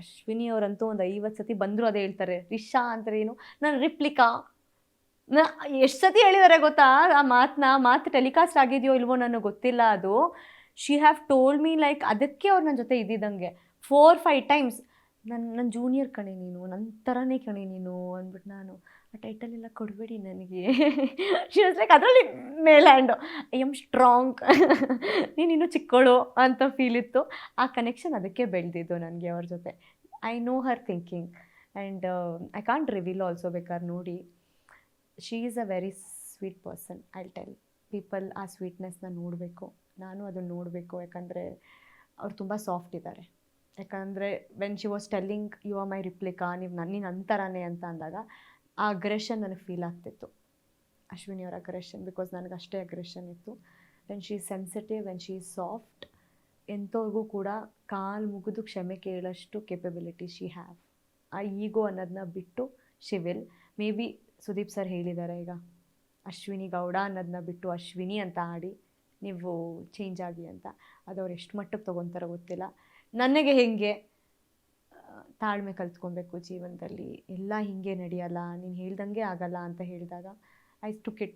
ಅಶ್ವಿನಿ ಅವರಂತೂ ಒಂದು 50 ಸತಿ ಬಂದರೂ ಅದೇ ಹೇಳ್ತಾರೆ. ರಿಷಾ ಅಂದ್ರೆ ಏನು? ನಾನು ರಿಪ್ಲಿಕಾ. ನ ಎಷ್ಟು ಸತಿ ಹೇಳಿದ್ದಾರೆ ಗೊತ್ತಾ ಆ ಮಾತನ್ನ? ಮಾತು ಟೆಲಿಕಾಸ್ಟ್ ಆಗಿದೆಯೋ ಇಲ್ವೋ ನನಗೆ ಗೊತ್ತಿಲ್ಲ ಅದು. She have told me like ಅದಕ್ಕೆ ಅವ್ರು ನನ್ನ ಜೊತೆ ಇದ್ದಿದ್ದಂಗೆ 4-5 ಟೈಮ್ಸ್. ನನ್ನ ಜೂನಿಯರ್ ಕಣೆ ನೀನು, ನನ್ನ ಥರನೇ ಕಣೆ ನೀನು ಅಂದ್ಬಿಟ್ಟು ನಾನು ಆ ಟೈಟಲ್ ಎಲ್ಲ ಕೊಡಬೇಡಿ ನನಗೆ. ಶಿ ವಾಸ್ ಲೈಕ್ ಅದರಲ್ಲಿ ಮೇಲ್ ಹ್ಯಾಂಡು ಐ ಆಮ್ ಸ್ಟ್ರಾಂಗ್. ನೀನಿನ್ನೂ ಚಿಕ್ಕವಳು ಅಂತ ಫೀಲ್ ಇತ್ತು. ಆ ಕನೆಕ್ಷನ್ ಅದಕ್ಕೆ ಬೆಳೆದಿದ್ದು ನನಗೆ ಅವ್ರ ಜೊತೆ. I know Har thinking and I can't reveal also, ಬೇಕಾದ್ರೆ ನೋಡಿ. She is a very sweet person. I tell people ಆ ಸ್ವೀಟ್ನೆಸ್ನ ನೋಡಬೇಕು, ನಾನು ಅದನ್ನು ನೋಡಬೇಕು. ಯಾಕಂದರೆ ಅವ್ರು ತುಂಬ ಸಾಫ್ಟ್ ಇದ್ದಾರೆ. ಯಾಕಂದರೆ when she was telling you are my replica, ನೀನು ಅಂತಾರಾನೆ ಅಂತ ಅಂದಾಗ ಆ ಅಗ್ರೆಷನ್ ನನಗೆ ಫೀಲ್ ಆಗ್ತಿತ್ತು, ಅಶ್ವಿನಿ ಅವರ ಅಗ್ರೆಷನ್. ಬಿಕಾಸ್ ನನಗೆ ಅಷ್ಟೇ ಅಗ್ರೆಷನ್ ಇತ್ತು. When she is sensitive, when she is soft, ಎಂಥವ್ರಿಗೂ ಕೂಡ ಕಾಲು ಮುಗಿದು ಕ್ಷಮೆ ಕೇಳೋಷ್ಟು ಕೆಪಬಿಲಿಟಿ ಶಿ ಹ್ಯಾವ್. ಆ ಈಗೋ ಅನ್ನೋದನ್ನ ಬಿಟ್ಟು she will. May be Sudeep sir ಹೇಳಿದ್ದಾರೆ ಈಗ ಅಶ್ವಿನಿ ಗೌಡ ಅನ್ನೋದನ್ನ ಬಿಟ್ಟು ಅಶ್ವಿನಿ ಅಂತ ಆಡಿ ನೀವು ಚೇಂಜ್ ಆಗಿ ಅಂತ. ಅದು ಅವ್ರು ಎಷ್ಟು ಮಟ್ಟಕ್ಕೆ ತೊಗೊತಾರೋ ಗೊತ್ತಿಲ್ಲ. ನನಗೆ ಹೇಗೆ ತಾಳ್ಮೆ ಕಲ್ತ್ಕೊಬೇಕು ಜೀವನದಲ್ಲಿ, ಎಲ್ಲ ಹೀಗೆ ನಡೆಯಲ್ಲ, ನೀನು ಹೇಳ್ದಂಗೆ ಆಗಲ್ಲ ಅಂತ ಹೇಳಿದಾಗ ಐ ಟುಕ್ ಇಟ್